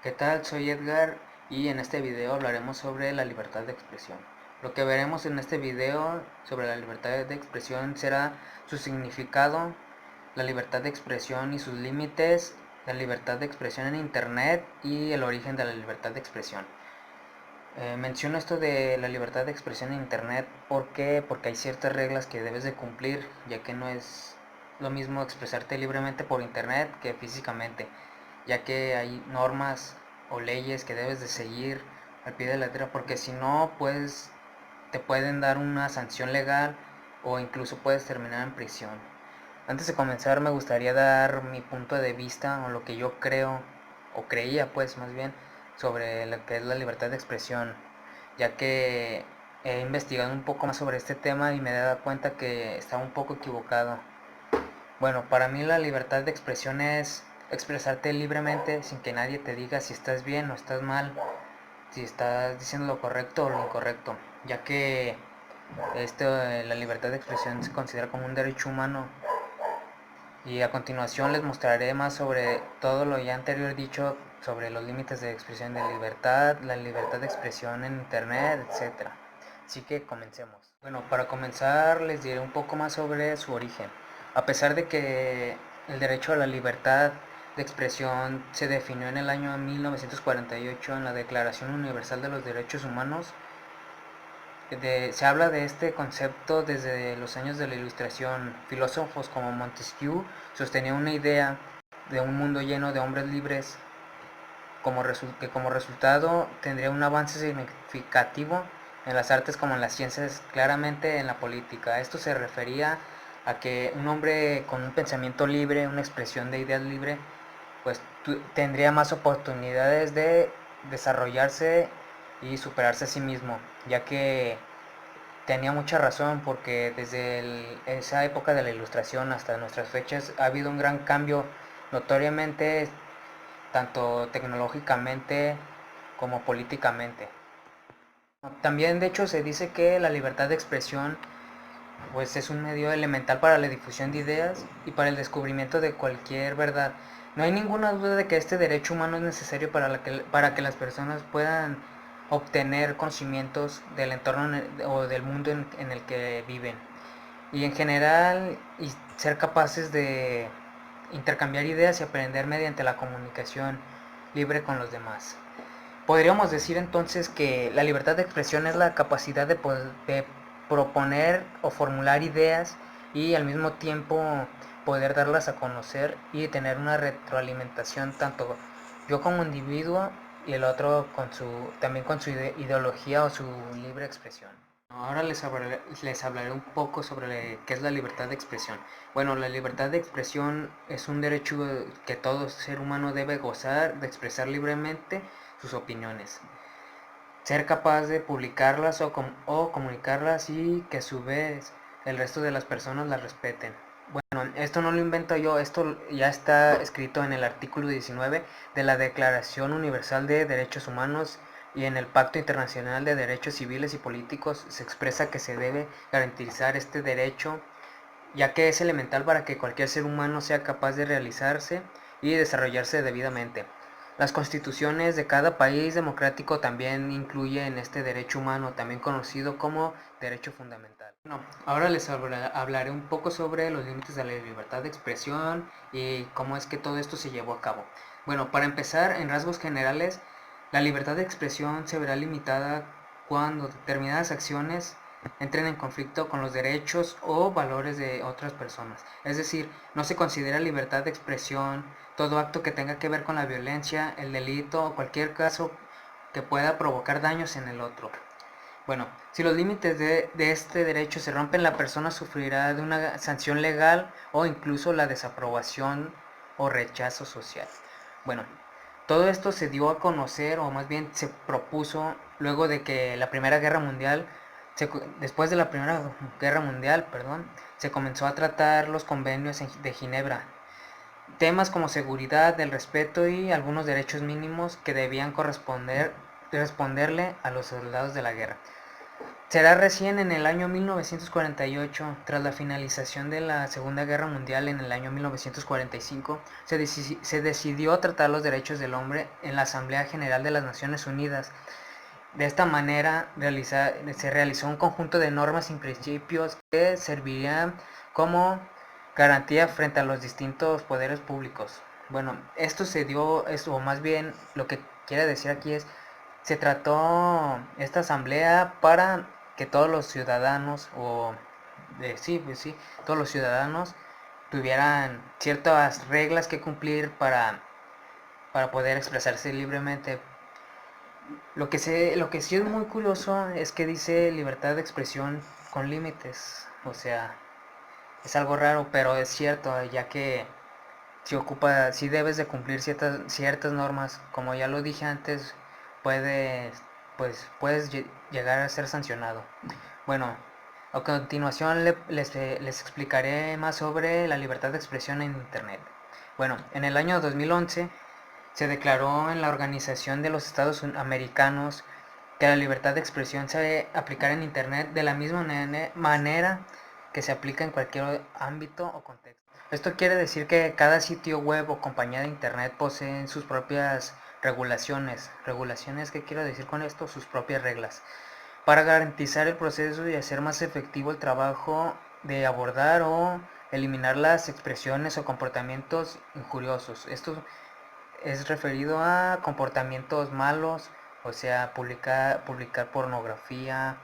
¿Qué tal? Soy Edgar y en este video hablaremos sobre la libertad de expresión. Lo que veremos en este video sobre la libertad de expresión será su significado, la libertad de expresión y sus límites, la libertad de expresión en Internet y el origen de la libertad de expresión. Menciono esto de la libertad de expresión en Internet porque hay ciertas reglas que debes de cumplir, ya que no es lo mismo expresarte libremente por Internet que físicamente, ya que hay normas o leyes que debes de seguir al pie de la letra, porque si no, pues te pueden dar una sanción legal o incluso puedes terminar en prisión. Antes de comenzar me gustaría dar mi punto de vista o lo que yo creo o creía pues más bien sobre lo que es la libertad de expresión, ya que he investigado un poco más sobre este tema y me he dado cuenta que estaba un poco equivocado. Bueno, para mí la libertad de expresión es expresarte libremente sin que nadie te diga si estás bien o estás mal, si estás diciendo lo correcto o lo incorrecto, ya que la libertad de expresión se considera como un derecho humano. Y a continuación les mostraré más sobre todo lo ya anterior dicho sobre los límites de expresión de libertad, la libertad de expresión en internet, etc. Así que comencemos. Bueno, para comenzar les diré un poco más sobre su origen. A pesar de que el derecho a la libertad de expresión se definió en el año 1948 en la Declaración Universal de los Derechos Humanos, se habla de este concepto desde los años de la Ilustración. Filósofos como Montesquieu sostenían una idea de un mundo lleno de hombres libres que como resultado tendría un avance significativo en las artes como en las ciencias, claramente en la política. Esto se refería a que un hombre con un pensamiento libre, una expresión de ideas libre, pues tendría más oportunidades de desarrollarse y superarse a sí mismo, ya que tenía mucha razón porque desde esa época de la Ilustración hasta nuestras fechas ha habido un gran cambio notoriamente, tanto tecnológicamente como políticamente. También de hecho se dice que la libertad de expresión pues es un medio elemental para la difusión de ideas y para el descubrimiento de cualquier verdad. No hay ninguna duda de que este derecho humano es necesario para que las personas puedan obtener conocimientos del entorno o del mundo en el que viven. Y en general, y ser capaces de intercambiar ideas y aprender mediante la comunicación libre con los demás. Podríamos decir entonces que la libertad de expresión es la capacidad de proponer o formular ideas y al mismo tiempo poder darlas a conocer y tener una retroalimentación tanto yo como individuo y el otro también con su ideología o su libre expresión. Ahora les hablaré un poco sobre qué es la libertad de expresión. Bueno, la libertad de expresión es un derecho que todo ser humano debe gozar de expresar libremente sus opiniones, ser capaz de publicarlas o comunicarlas y que a su vez el resto de las personas las respeten. Bueno, esto no lo invento yo, esto ya está escrito en el artículo 19 de la Declaración Universal de Derechos Humanos y en el Pacto Internacional de Derechos Civiles y Políticos se expresa que se debe garantizar este derecho, ya que es elemental para que cualquier ser humano sea capaz de realizarse y desarrollarse debidamente. Las constituciones de cada país democrático también incluyen este derecho humano, también conocido como derecho fundamental. Bueno, ahora les hablaré un poco sobre los límites de la libertad de expresión y cómo es que todo esto se llevó a cabo. Bueno, para empezar, en rasgos generales, la libertad de expresión se verá limitada cuando determinadas acciones entren en conflicto con los derechos o valores de otras personas. Es decir, no se considera libertad de expresión todo acto que tenga que ver con la violencia, el delito o cualquier caso que pueda provocar daños en el otro. Bueno, si los límites de este derecho se rompen, la persona sufrirá de una sanción legal o incluso la desaprobación o rechazo social. Bueno, todo esto se dio a conocer, o más bien se propuso luego de que la Primera Guerra Mundial, después de la Primera Guerra Mundial, perdón, se comenzó a tratar los convenios de Ginebra. Temas como seguridad, el respeto y algunos derechos mínimos que debían responderle a los soldados de la guerra. Será recién en el año 1948, tras la finalización de la Segunda Guerra Mundial en el año 1945, se decidió tratar los derechos del hombre en la Asamblea General de las Naciones Unidas. De esta manera se realizó un conjunto de normas y principios que servirían como garantía frente a los distintos poderes públicos. Bueno, esto se dio, o más bien lo que quiere decir aquí es, se trató esta asamblea para que todos los ciudadanos, todos los ciudadanos tuvieran ciertas reglas que cumplir para poder expresarse libremente. Lo que sí es muy curioso es que dice libertad de expresión con límites. O sea, es algo raro, pero es cierto, ya que si debes de cumplir ciertas normas, como ya lo dije antes, puedes, puedes llegar a ser sancionado. Bueno, a continuación les explicaré más sobre la libertad de expresión en Internet. Bueno, en el año 2011 se declaró en la Organización de los Estados Americanos que la libertad de expresión se debe aplicar en Internet de la misma manera que se aplica en cualquier ámbito o contexto. Esto quiere decir que cada sitio web o compañía de Internet poseen sus propias regulaciones. ¿Regulaciones qué quiero decir con esto? Sus propias reglas. Para garantizar el proceso y hacer más efectivo el trabajo de abordar o eliminar las expresiones o comportamientos injuriosos. Esto es referido a comportamientos malos, o sea, publicar pornografía,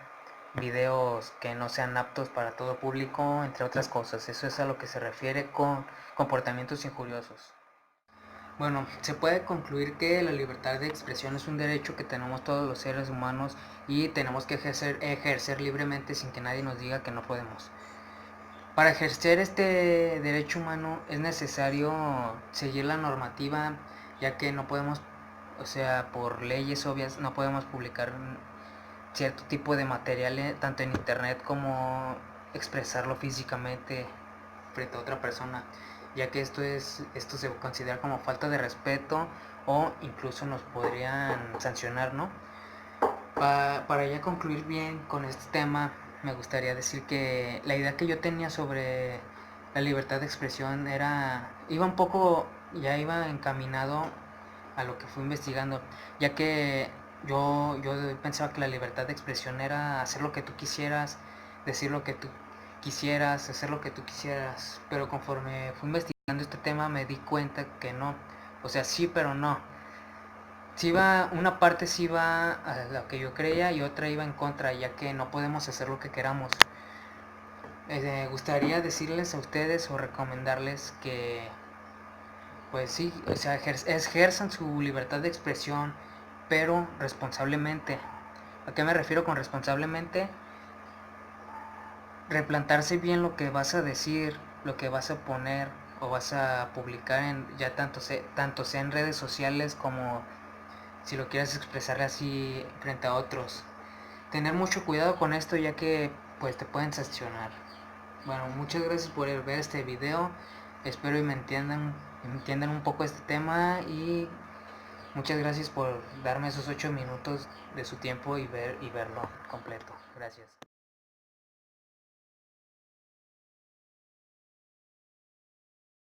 videos que no sean aptos para todo público, entre otras cosas. Eso es a lo que se refiere con comportamientos injuriosos. Bueno, se puede concluir que la libertad de expresión es un derecho que tenemos todos los seres humanos y tenemos que ejercer libremente sin que nadie nos diga que no podemos. Para ejercer este derecho humano es necesario seguir la normativa, ya que no podemos, o sea, por leyes obvias, no podemos publicar cierto tipo de material tanto en internet como expresarlo físicamente frente a otra persona, ya que esto se considera como falta de respeto o incluso nos podrían sancionar, ¿no? Para ya concluir bien con este tema, me gustaría decir que la idea que yo tenía sobre la libertad de expresión ya iba encaminado a lo que fui investigando, ya que yo pensaba que la libertad de expresión era hacer lo que tú quisieras, decir lo que tú quisieras, hacer lo que tú quisieras, pero conforme fui investigando este tema me di cuenta que no, o sea, sí, pero no. Una parte sí va a lo que yo creía y otra iba en contra, ya que no podemos hacer lo que queramos. Me gustaría decirles a ustedes o recomendarles que, pues sí, o sea, ejerzan su libertad de expresión, pero responsablemente. ¿A qué me refiero con responsablemente? Replantarse bien lo que vas a decir, lo que vas a poner o vas a publicar ya tanto sea en redes sociales como si lo quieres expresar así frente a otros. Tener mucho cuidado con esto, ya que pues te pueden sancionar. Bueno, muchas gracias por ver este video. Espero y me entiendan un poco este tema y muchas gracias por darme esos 8 minutos de su tiempo y verlo completo. Gracias.